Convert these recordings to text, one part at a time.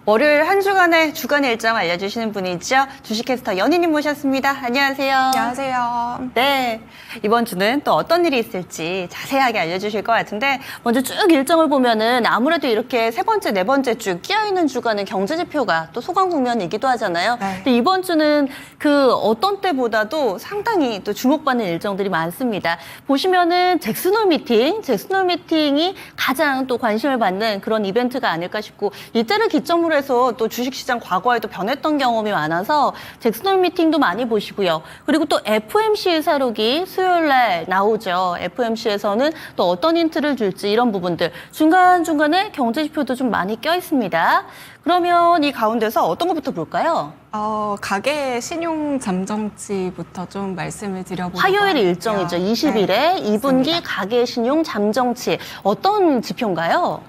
월요일 한 주간의 일정 알려주시는 분이죠. 주식캐스터 연희님 모셨습니다. 안녕하세요. 안녕하세요. 네, 이번 주는 또 어떤 일이 있을지 자세하게 알려주실 것 같은데 먼저 쭉 일정을 보면은 아무래도 이렇게 세 번째, 네 번째 주 끼어있는 주간은 경제지표가 또 소강 국면이기도 하잖아요. 네. 근데 이번 주는 그 어떤 때보다도 상당히 또 주목받는 일정들이 많습니다. 보시면은 잭슨홀 미팅이 가장 또 관심을 받는 그런 이벤트가 아닐까 싶고 이때를 기점으로 해서 또 주식시장 과거에도 변했던 경험이 많아서 잭슨홀 미팅도 많이 보시고요. 그리고 또 FOMC 의사록이 수요일 날 나오죠. FOMC에서는 또 어떤 힌트를 줄지 이런 부분들 중간중간에 경제지표도 좀 많이 껴 있습니다. 그러면 이 가운데서 어떤 것부터 볼까요? 가계 신용 잠정치부터 좀 말씀을 드려보도록 화요일 할게요. 일정이죠. 20일에 네, 2분기 맞습니다. 가계 신용 잠정치 어떤 지표인가요?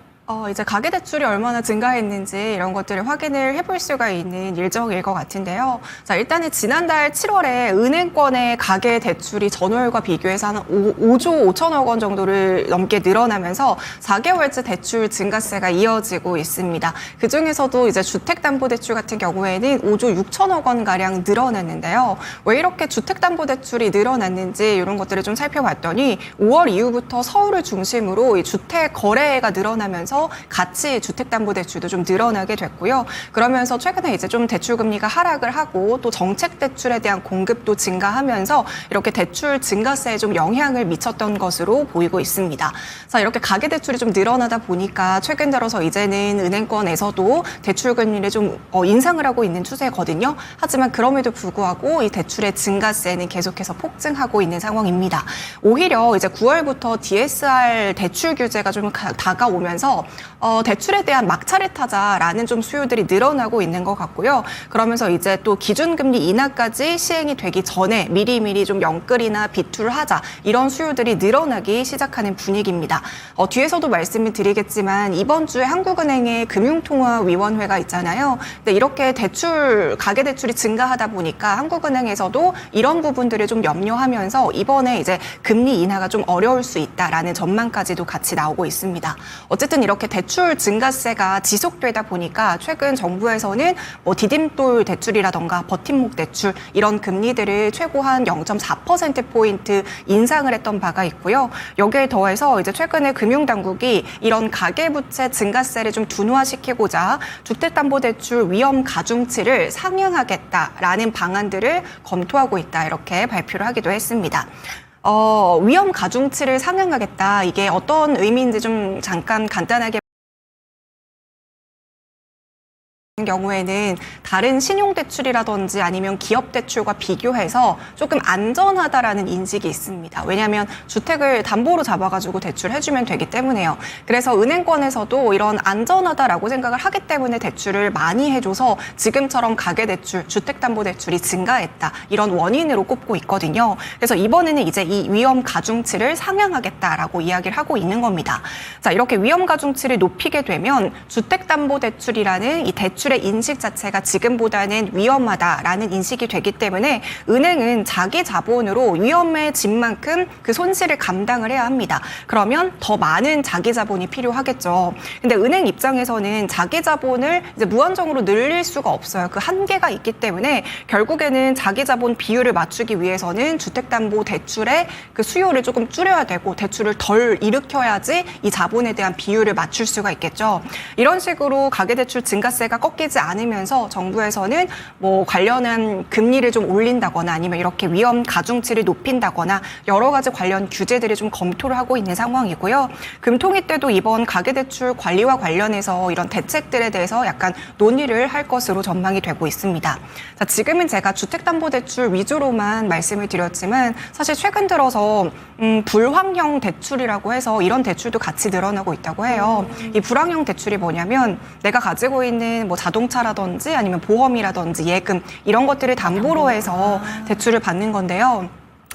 이제 가계대출이 얼마나 증가했는지 이런 것들을 확인을 해볼 수가 있는 일정일 것 같은데요. 자, 일단은 지난달 7월에 은행권의 가계대출이 전월과 비교해서 한 5조 5천억 원 정도를 넘게 늘어나면서 4개월째 대출 증가세가 이어지고 있습니다. 그중에서도 이제 주택담보대출 같은 경우에는 5조 6천억 원가량 늘어났는데요. 왜 이렇게 주택담보대출이 늘어났는지 이런 것들을 좀 살펴봤더니 5월 이후부터 서울을 중심으로 이 주택 거래가 늘어나면서 같이 주택담보대출도 좀 늘어나게 됐고요. 그러면서 최근에 이제 좀 대출금리가 하락을 하고 또 정책대출에 대한 공급도 증가하면서 이렇게 대출 증가세에 좀 영향을 미쳤던 것으로 보이고 있습니다. 자, 이렇게 가계대출이 좀 늘어나다 보니까 최근 들어서 이제는 은행권에서도 대출금리를 좀 인상을 하고 있는 추세거든요. 하지만 그럼에도 불구하고 이 대출의 증가세는 계속해서 폭증하고 있는 상황입니다. 오히려 이제 9월부터 DSR 대출 규제가 좀 다가오면서 대출에 대한 막차를 타자라는 좀 수요들이 늘어나고 있는 것 같고요. 그러면서 이제 또 기준금리 인하까지 시행이 되기 전에 미리미리 좀 연끌이나 비투를 하자 이런 수요들이 늘어나기 시작하는 분위기입니다. 뒤에서도 말씀을 드리겠지만 이번 주에 한국은행의 금융통화위원회가 있잖아요. 근데 이렇게 가계대출이 증가하다 보니까 한국은행에서도 이런 부분들을 좀 염려하면서 이번에 이제 금리 인하가 좀 어려울 수 있다라는 전망까지도 같이 나오고 있습니다. 어쨌든 이렇게 대출 증가세가 지속되다 보니까 최근 정부에서는 뭐 디딤돌 대출이라던가 버팀목 대출 이런 금리들을 최고 한 0.4%포인트 인상을 했던 바가 있고요. 여기에 더해서 이제 최근에 금융당국이 이런 가계부채 증가세를 좀 둔화시키고자 주택담보대출 위험 가중치를 상향하겠다라는 방안들을 검토하고 있다 이렇게 발표를 하기도 했습니다. 위험 가중치를 상향하겠다. 이게 어떤 의미인지 좀 잠깐 간단하게 경우에는 다른 신용대출이라든지 아니면 기업대출과 비교해서 조금 안전하다라는 인식이 있습니다. 왜냐하면 주택을 담보로 잡아가지고 대출해주면 되기 때문에요. 그래서 은행권에서도 이런 안전하다라고 생각을 하기 때문에 대출을 많이 해줘서 지금처럼 가계대출, 주택담보대출이 증가했다. 이런 원인으로 꼽고 있거든요. 그래서 이번에는 이제 이 위험 가중치를 상향하겠다라고 이야기를 하고 있는 겁니다. 자, 이렇게 위험 가중치를 높이게 되면 주택담보대출이라는 이 대출의 인식 자체가 지금보다는 위험하다라는 인식이 되기 때문에 은행은 자기 자본으로 위험해진 만큼 그 손실을 감당을 해야 합니다. 그러면 더 많은 자기 자본이 필요하겠죠. 근데 은행 입장에서는 자기 자본을 이제 무한정으로 늘릴 수가 없어요. 그 한계가 있기 때문에 결국에는 자기 자본 비율을 맞추기 위해서는 주택담보대출의 그 수요를 조금 줄여야 되고 대출을 덜 일으켜야지 이 자본에 대한 비율을 맞출 수가 있겠죠. 이런 식으로 가계대출 증가세가 꺾이지 않으면서 정부에서는 뭐 관련한 금리를 좀 올린다거나 아니면 이렇게 위험 가중치를 높인다거나 여러 가지 관련 규제들을 좀 검토를 하고 있는 상황이고요. 금통위 때도 이번 가계대출 관리와 관련해서 이런 대책들에 대해서 약간 논의를 할 것으로 전망이 되고 있습니다. 자, 지금은 제가 주택담보대출 위주로만 말씀을 드렸지만 사실 최근 들어서 불황형 대출이라고 해서 이런 대출도 같이 늘어나고 있다고 해요. 이 불황형 대출이 뭐냐면 내가 가지고 있는 뭐 자동차라든지 아니면 보험이라든지 예금 이런 것들을 담보로 해서 대출을 받는 건데요.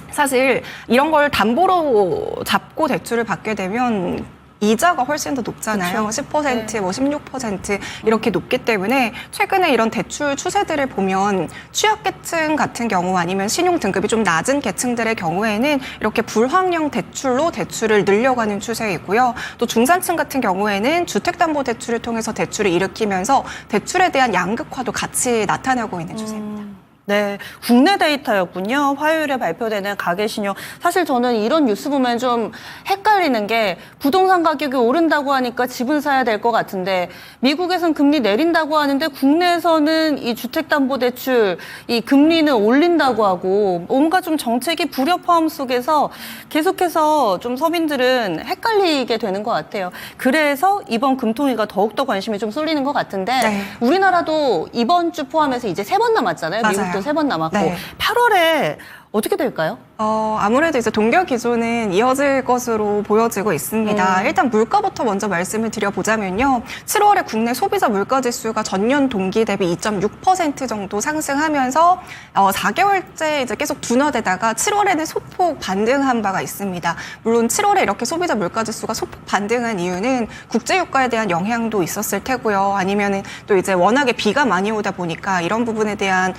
사실 이런 걸 담보로 잡고 대출을 받게 되면 이자가 훨씬 더 높잖아요. 그쵸. 10%, 뭐 16% 이렇게 높기 때문에 최근에 이런 대출 추세들을 보면 취약계층 같은 경우 아니면 신용 등급이 좀 낮은 계층들의 경우에는 이렇게 불황형 대출로 대출을 늘려가는 추세이고요. 또 중산층 같은 경우에는 주택담보대출을 통해서 대출을 일으키면서 대출에 대한 양극화도 같이 나타나고 있는 추세입니다. 네, 국내 데이터였군요. 화요일에 발표되는 가계신용. 사실 저는 이런 뉴스 보면 좀 헷갈리는 게 부동산 가격이 오른다고 하니까 집은 사야 될 것 같은데 미국에선 금리 내린다고 하는데 국내에서는 이 주택담보대출 이 금리는 올린다고 하고 뭔가 좀 정책이 불협화음 속에서 계속해서 좀 서민들은 헷갈리게 되는 것 같아요. 그래서 이번 금통위가 더욱더 관심이 좀 쏠리는 것 같은데 네. 우리나라도 이번 주 포함해서 이제 3번 남았잖아요. 맞아요. 미국도 3번 남았고 네. 8월에 어떻게 될까요? 아무래도 이제 동결 기조는 이어질 것으로 보여지고 있습니다. 일단 물가부터 먼저 말씀을 드려보자면요. 7월에 국내 소비자 물가 지수가 전년 동기 대비 2.6% 정도 상승하면서 4개월째 이제 계속 둔화되다가 7월에는 소폭 반등한 바가 있습니다. 물론 7월에 이렇게 소비자 물가 지수가 소폭 반등한 이유는 국제 유가에 대한 영향도 있었을 테고요. 아니면은 또 이제 워낙에 비가 많이 오다 보니까 이런 부분에 대한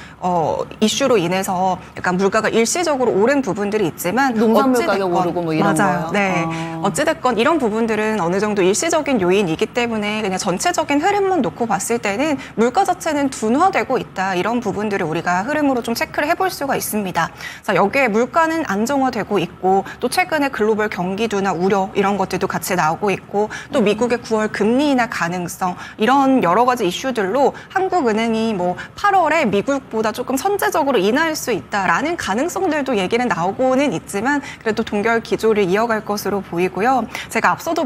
이슈로 인해서 약간 물가가 일시적으로 오른 부분들이 있지만 농산물 어찌됐건- 가격 오르고 뭐 이런 맞아요. 거요? 네. 어찌됐건 이런 부분들은 어느 정도 일시적인 요인이기 때문에 그냥 전체적인 흐름만 놓고 봤을 때는 물가 자체는 둔화되고 있다. 이런 부분들을 우리가 흐름으로 좀 체크를 해볼 수가 있습니다. 자, 여기에 물가는 안정화되고 있고 또 최근에 글로벌 경기 둔화 우려 이런 것들도 같이 나오고 있고 또 미국의 9월 금리 인하 가능성 이런 여러 가지 이슈들로 한국은행이 뭐 8월에 미국보다 조금 선제적으로 인하할 수 있다라는 가능성들도 얘기는 나오고는 있지만 그래도 동결 기조를 이어갈 것으로 보이고요. 제가 앞서도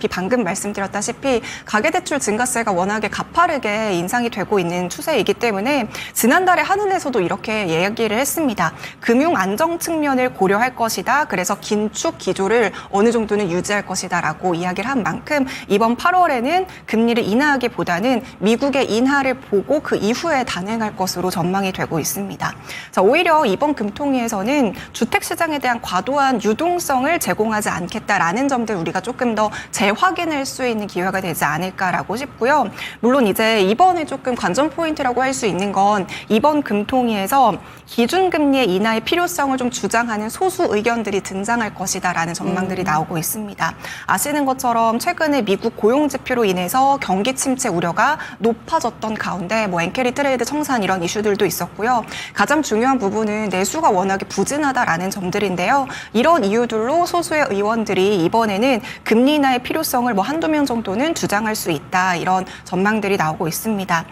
방금 말씀드렸다시피 가계대출 증가세가 워낙에 가파르게 인상이 되고 있는 추세이기 때문에 지난달에 한은에서도 이렇게 얘기를 했습니다. 금융 안정 측면을 고려할 것이다. 그래서 긴축 기조를 어느 정도는 유지할 것이다라고 이야기를 한 만큼 이번 8월에는 금리를 인하하기보다는 미국의 인하를 보고 그 이후에 단행할 것으로 전망이 되고 있습니다. 자, 오히려 이번 금통위에서는 주택시장에 대한 과도한 유동성을 제공하지 않겠다라는 점들 우리가 조금 더 재확인할 수 있는 기회가 되지 않을까라고 싶고요. 물론 이제 이번에 조금 관전 포인트라고 할 수 있는 건 이번 금통위에서 기준금리의 인하의 필요성을 좀 주장하는 소수 의견들이 등장할 것이다라는 전망들이 나오고 있습니다. 아시는 것처럼 최근에 미국 고용 지표로 인해서 경기 침체 우려가 높아졌던 가운데 뭐 엔캐리 트레이드 청산 이런 이슈들도 있었고요. 가장 중요한 부분은 내수가 워낙에 부진하다라는 점들인데요. 이런 이유들로 소수의 의원들이 이번에는 금리 인하의 필요성을 뭐 한두 명 정도는 주장할 수 있다. 이런 전망들이 나오고 있습니다.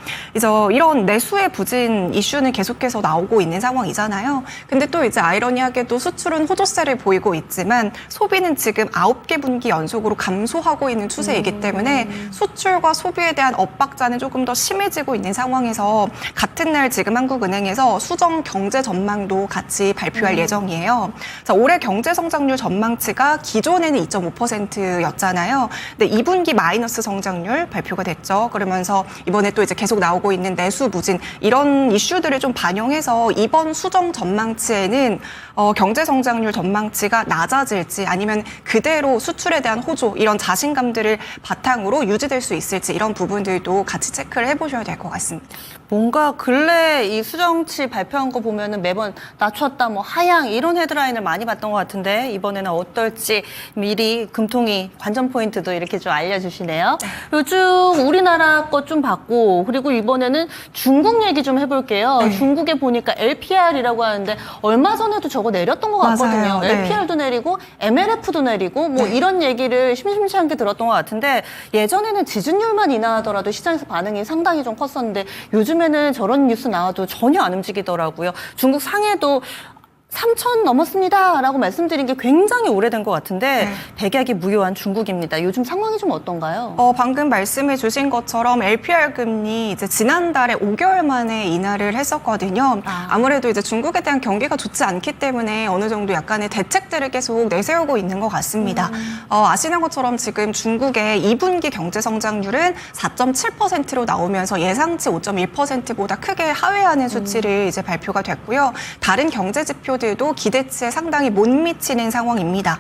이런 내수의 부진 이슈는 계속해서 나오고 있는 상황이잖아요. 근데 또 이제 아이러니하게도 수출은 호조세를 보이고 있지만 소비는 지금 9개 분기 연속으로 감소하고 있는 추세이기 때문에 수출과 소비에 대한 엇박자는 조금 더 심해지고 있는 상황에서 같은 날 지금 한국은행에서 수정 경제 전망도 같이 발표할 예정이에요. 자, 올해 경제 성장률 전망치가 기존에는 2.5%였잖아요. 근데 2분기 마이너스 성장률 발표가 됐죠. 그러면서 이번에 또 이제 계속 나오고 있는 내수 부진 이런 이슈들을 좀 반영해서 이번 수정 전망치에는 경제 성장률 전망치가 낮아질지 아니면 그대로 수출에 대한 호조 이런 자신감들을 바탕으로 유지될 수 있을지 이런 부분들도 같이 체크를 해보셔야 될 것 같습니다. 뭔가 근래 이 수정치 발표한 거 보면은 매번 낮췄다, 뭐 하향 이런 헤드라인을 많이 봤던 것 같은데 이번에는 어떨지 미리 금통위 관전 포인트도 이렇게 좀 알려주시네요. 요즘 우리나라 것 좀 봤고 그리고 이번에는 중국 얘기 좀 해볼게요. 네. 중국에 보니까 LPR이라고 하는데 얼마 전에도 저거 내렸던 것 같거든요. 맞아요. 네. LPR도 내리고 MLF도 내리고 뭐 네. 이런 얘기를 심심치 않게 들었던 것 같은데 예전에는 지준율만 인하하더라도 시장에서 반응이 상당히 좀 컸었는데 요즘에는 저런 뉴스 나와도 전혀 안 움직이더라고요. 중국 상해도 3천 넘었습니다라고 말씀드린 게 굉장히 오래된 것 같은데 네. 백약이 무효한 중국입니다. 요즘 상황이 좀 어떤가요? 방금 말씀해 주신 것처럼 LPR 금리 이제 지난달에 5개월 만에 인하를 했었거든요. 아무래도 이제 중국에 대한 경기가 좋지 않기 때문에 어느 정도 약간의 대책들을 계속 내세우고 있는 것 같습니다. 아시는 것처럼 지금 중국의 2분기 경제 성장률은 4.7%로 나오면서 예상치 5.1%보다 크게 하회하는 수치를 이제 발표가 됐고요. 다른 경제 지표 지표들도 기대치에 상당히 못 미치는 상황입니다.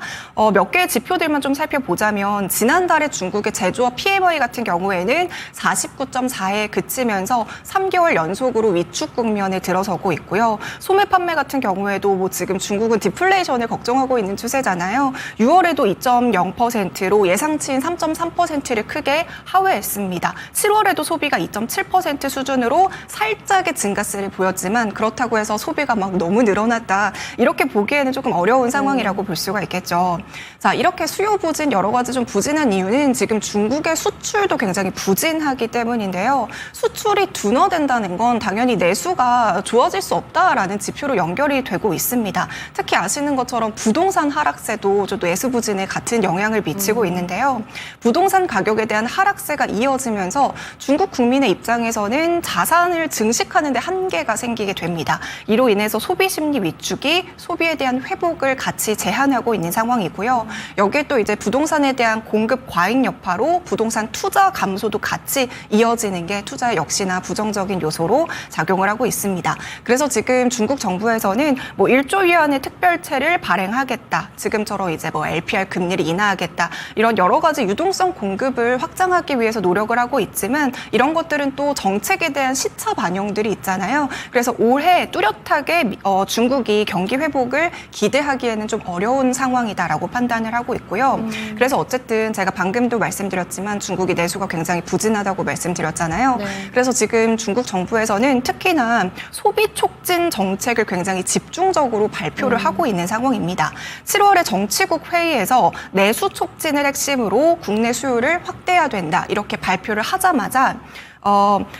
몇 개의 지표들만 좀 살펴보자면 지난달에 중국의 제조업 PMI 같은 경우에는 49.4에 그치면서 3개월 연속으로 위축 국면에 들어서고 있고요. 소매 판매 같은 경우에도 뭐 지금 중국은 디플레이션을 걱정하고 있는 추세잖아요. 6월에도 2.0%로 예상치인 3.3%를 크게 하회했습니다. 7월에도 소비가 2.7% 수준으로 살짝의 증가세를 보였지만 그렇다고 해서 소비가 막 너무 늘어났다. 이렇게 보기에는 조금 어려운 상황이라고 볼 수가 있겠죠. 자, 이렇게 수요 부진 여러 가지 좀 부진한 이유는 지금 중국의 수출도 굉장히 부진하기 때문인데요. 수출이 둔화된다는 건 당연히 내수가 좋아질 수 없다라는 지표로 연결이 되고 있습니다. 특히 아시는 것처럼 부동산 하락세도 저 내수 부진에 같은 영향을 미치고 있는데요. 부동산 가격에 대한 하락세가 이어지면서 중국 국민의 입장에서는 자산을 증식하는 데 한계가 생기게 됩니다. 이로 인해서 소비 심리 위축이 소비에 대한 회복을 같이 제한하고 있는 상황이고요. 여기에 또 이제 부동산에 대한 공급 과잉 여파로 부동산 투자 감소도 같이 이어지는 게 투자 역시나 부정적인 요소로 작용을 하고 있습니다. 그래서 지금 중국 정부에서는 뭐 1조 위안의 특별채를 발행하겠다. 지금처럼 이제 뭐 LPR 금리를 인하하겠다. 이런 여러 가지 유동성 공급을 확장하기 위해서 노력을 하고 있지만 이런 것들은 또 정책에 대한 시차 반영들이 있잖아요. 그래서 올해 뚜렷하게 중국이 경기 회복을 기대하기에는 좀 어려운 상황이다라고 판단을 하고 있고요. 그래서 어쨌든 제가 방금도 말씀드렸지만 중국이 내수가 굉장히 부진하다고 말씀드렸잖아요. 네. 그래서 지금 중국 정부에서는 특히나 소비 촉진 정책을 굉장히 집중적으로 발표를 하고 있는 상황입니다. 7월에 정치국 회의에서 내수 촉진을 핵심으로 국내 수요를 확대해야 된다. 이렇게 발표를 하자마자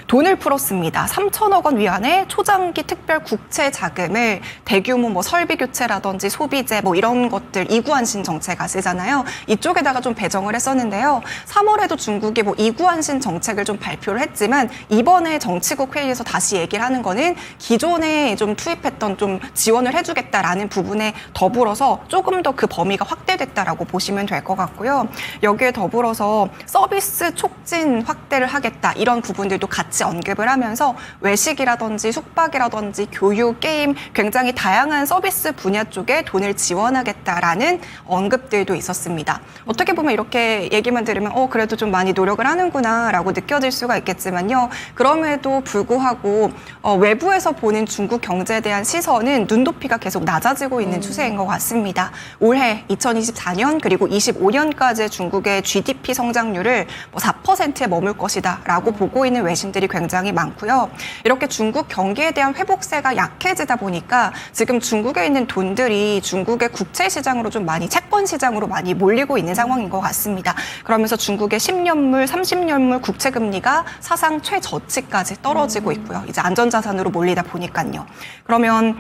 돈을 풀었습니다. 3천억 원 위안의 초장기 특별 국채 자금을 대규모 뭐 설비 교체라든지 소비재 뭐 이런 것들 이구안신 정책 아시잖아요. 이쪽에다가 좀 배정을 했었는데요. 3월에도 중국이 뭐 이구안신 정책을 좀 발표를 했지만 이번에 정치국 회의에서 다시 얘기를 하는 거는 기존에 좀 투입했던 좀 지원을 해주겠다라는 부분에 더불어서 조금 더 그 범위가 확대됐다라고 보시면 될 것 같고요. 여기에 더불어서 서비스 촉진 확대를 하겠다 이런 부분들도 같이 언급을 하면서 외식이라든지 숙박이라든지 교육, 게임 굉장히 다양한 서비스 분야 쪽에 돈을 지원하겠다라는 언급들도 있었습니다. 어떻게 보면 이렇게 얘기만 들으면 그래도 좀 많이 노력을 하는구나라고 느껴질 수가 있겠지만요. 그럼에도 불구하고 외부에서 보는 중국 경제에 대한 시선은 눈높이가 계속 낮아지고 있는 추세인 것 같습니다. 올해 2024년 그리고 25년까지 중국의 GDP 성장률을 4%에 머물 것이다라고 보고 있는 외신들이 굉장히 많고요. 이렇게 중국 경기에 대한 회복세가 약해지다 보니까 지금 중국에 있는 돈들이 중국의 국채 시장으로 좀 많이 채권 시장으로 많이 몰리고 있는 상황인 것 같습니다. 그러면서 중국의 10년물, 30년물 국채 금리가 사상 최저치까지 떨어지고 있고요. 이제 안전자산으로 몰리다 보니까요. 그러면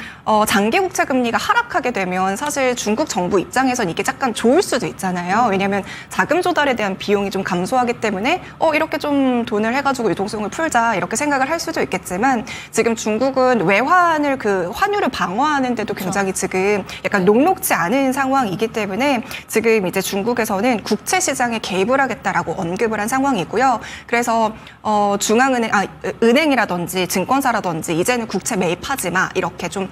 장기 국채 금리가 하락하게 되면 사실 중국 정부 입장에선 이게 약간 좋을 수도 있잖아요. 왜냐하면 자금 조달에 대한 비용이 좀 감소하기 때문에 이렇게 좀 돈을 해가지고 유동성을 풀자 이렇게 생각을 할 수도 있겠지만 지금 중국은 외환을 환율을 방어하는 데도 굉장히 지금 약간 녹록지 않은 상황이기 때문에 지금 이제 중국에서는 국채 시장에 개입을 하겠다라고 언급을 한 상황이고요. 그래서 은행이라든지 증권사라든지 이제는 국채 매입하지 마 이렇게 좀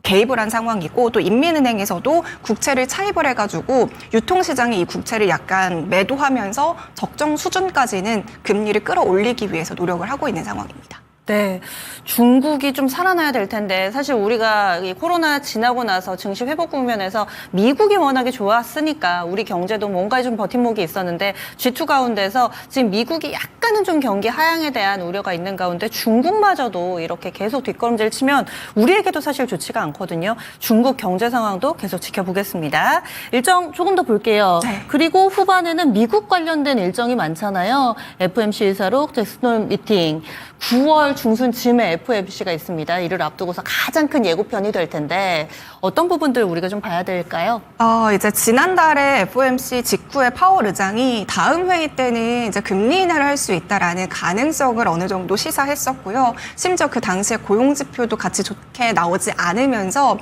개입을 한 상황이고 또 인민은행에서도 국채를 차입을 해가지고 유통시장에 이 국채를 약간 매도하면서 적정 수준까지는 금리를 끌어올리기 위해서 노력을 하고 있는 상황입니다. 네, 중국이 좀 살아나야 될 텐데 사실 우리가 이 코로나 지나고 나서 증시 회복 국면에서 미국이 워낙에 좋았으니까 우리 경제도 뭔가 좀 버팀목이 있었는데 G2 가운데서 지금 미국이 약간은 좀 경기 하향에 대한 우려가 있는 가운데 중국마저도 이렇게 계속 뒷걸음질 치면 우리에게도 사실 좋지가 않거든요. 중국 경제 상황도 계속 지켜보겠습니다. 일정 조금 더 볼게요. 네. 그리고 후반에는 미국 관련된 일정이 많잖아요. FMC 이사록 잭슨홀 미팅 9월 중순쯤에 FOMC가 있습니다. 이를 앞두고서 가장 큰 예고편이 될 텐데 어떤 부분들 우리가 좀 봐야 될까요? 이제 지난달에 FOMC 직후에 파월 의장이 다음 회의 때는 이제 금리 인하를 할 수 있다라는 가능성을 어느 정도 시사했었고요. 심지어 그 당시에 고용 지표도 같이 좋게 나오지 않으면서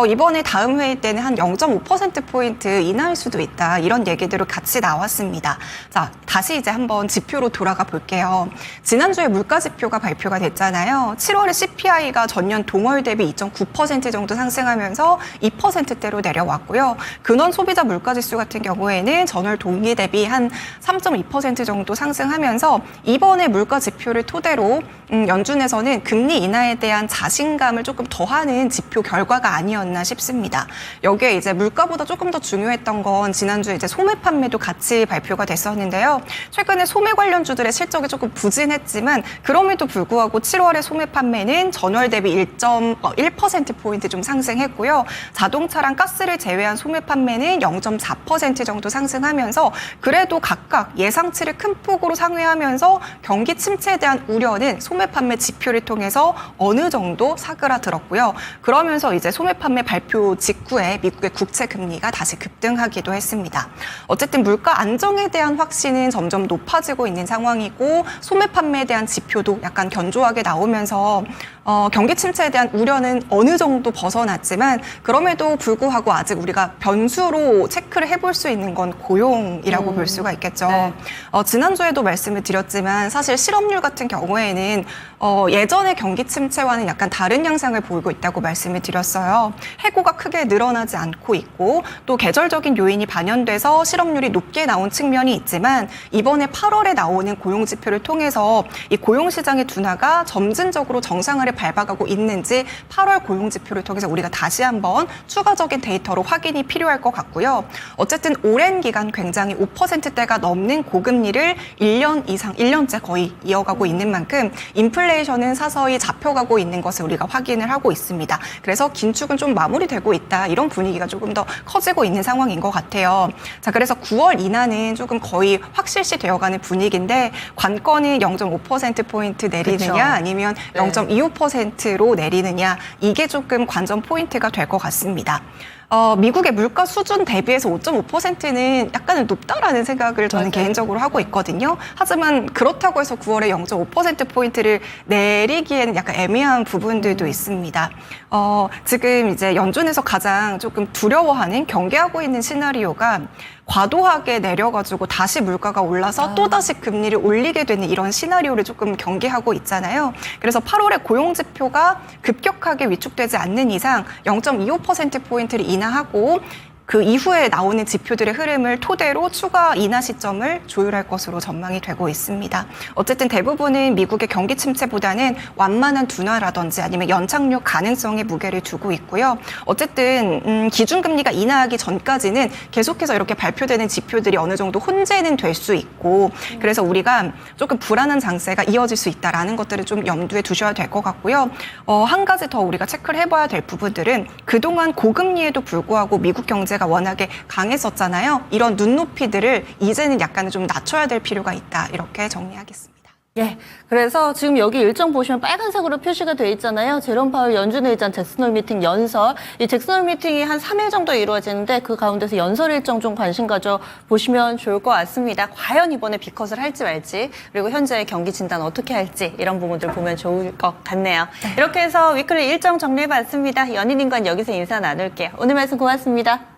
이번에 다음 회의 때는 한 0.5%포인트 인하할 수도 있다. 이런 얘기들을 같이 나왔습니다. 자, 다시 이제 한번 지표로 돌아가 볼게요. 지난주에 물가 지표가 발표가 됐잖아요. 7월에 CPI가 전년 동월 대비 2.9% 정도 상승하면서 2%대로 내려왔고요. 근원 소비자 물가지수 같은 경우에는 전월 동기 대비 한 3.2% 정도 상승하면서 이번에 물가 지표를 토대로 연준에서는 금리 인하에 대한 자신감을 조금 더하는 지표 결과가 아니었나 싶습니다. 여기에 이제 물가보다 조금 더 중요했던 건 지난주에 이제 소매 판매도 같이 발표가 됐었는데요. 최근에 소매 관련주들의 실적이 조금 부진했지만 그럼에도 불구하고 7월에 소매 판매는 전월 대비 1.1%포인트 좀 상승했고요. 자동차랑 가스를 제외한 소매 판매는 0.4% 정도 상승하면서 그래도 각각 예상치를 큰 폭으로 상회하면서 경기 침체에 대한 우려는 소매 판매 지표를 통해서 어느 정도 사그라들었고요. 그러면서 이제 소매 판매 발표 직후에 미국의 국채 금리가 다시 급등하기도 했습니다. 어쨌든 물가 안정에 대한 확신은 점점 높아지고 있는 상황이고 소매 판매에 대한 지표도 약간 견조하게 나오면서 경기 침체에 대한 우려는 어느 정도 벗어났지만 그럼에도 불구하고 아직 우리가 변수로 체크를 해볼 수 있는 건 고용이라고 볼 수가 있겠죠. 네. 지난주에도 말씀을 드렸지만 사실 실업률 같은 경우에는 예전의 경기 침체와는 약간 다른 양상을 보이고 있다고 말씀을 드렸어요. 해고가 크게 늘어나지 않고 있고 또 계절적인 요인이 반영돼서 실업률이 높게 나온 측면이 있지만 이번에 8월에 나오는 고용 지표를 통해서 이 고용 시장의 둔화가 점진적으로 정상화를 밟아가고 있는지 8월 고용 지표를 통해서 우리가 다시 한번 추가적인 데이터로 확인이 필요할 것 같고요. 어쨌든 오랜 기간 굉장히 5%대가 넘는 고금리를 1년 이상, 1년째 거의 이어가고 있는 만큼 인플레이션은 사서히 잡혀가고 있는 것을 우리가 확인을 하고 있습니다. 그래서 긴축은 좀 마무리되고 있다. 이런 분위기가 조금 더 커지고 있는 상황인 것 같아요. 자, 그래서 9월 인하는 조금 거의 확실시 되어가는 분위기인데 관건이 0.5%포인트 내리느냐 그쵸. 아니면 0.25%로 내리느냐 이게 조금 관전 포인트가 될 것 같습니다. 미국의 물가 수준 대비해서 5.5%는 약간은 높다라는 생각을 저는 맞아요. 개인적으로 하고 있거든요. 하지만 그렇다고 해서 9월에 0.5%포인트를 내리기에는 약간 애매한 부분들도 있습니다. 지금 이제 연준에서 가장 조금 두려워하는 경계하고 있는 시나리오가 과도하게 내려가지고 다시 물가가 올라서 또다시 금리를 올리게 되는 이런 시나리오를 조금 경계하고 있잖아요. 그래서 8월에 고용지표가 급격하게 위축되지 않는 이상 0.25%포인트를 인하하고 그 이후에 나오는 지표들의 흐름을 토대로 추가 인하 시점을 조율할 것으로 전망이 되고 있습니다. 어쨌든 대부분은 미국의 경기 침체보다는 완만한 둔화라든지 아니면 연착륙 가능성에 무게를 두고 있고요. 어쨌든 기준금리가 인하하기 전까지는 계속해서 이렇게 발표되는 지표들이 어느 정도 혼재는 될 수 있고 그래서 우리가 조금 불안한 장세가 이어질 수 있다라는 것들을 좀 염두에 두셔야 될 것 같고요. 한 가지 더 우리가 체크를 해봐야 될 부분들은 그동안 고금리에도 불구하고 미국 경제가 워낙에 강했었잖아요. 이런 눈높이들을 이제는 약간은 좀 낮춰야 될 필요가 있다. 이렇게 정리하겠습니다. 예. 그래서 지금 여기 일정 보시면 빨간색으로 표시가 돼 있잖아요. 제롬 파월 연준 의장 잭슨홀 미팅 연설. 이 잭슨홀 미팅이 한 3일 정도 이루어지는데 그 가운데서 연설 일정 좀 관심 가져 보시면 좋을 것 같습니다. 과연 이번에 비컷을 할지 말지 그리고 현재의 경기 진단 어떻게 할지 이런 부분들 보면 좋을 것 같네요. 이렇게 해서 위클리 일정 정리해봤습니다. 연희님과 여기서 인사 나눌게요. 오늘 말씀 고맙습니다.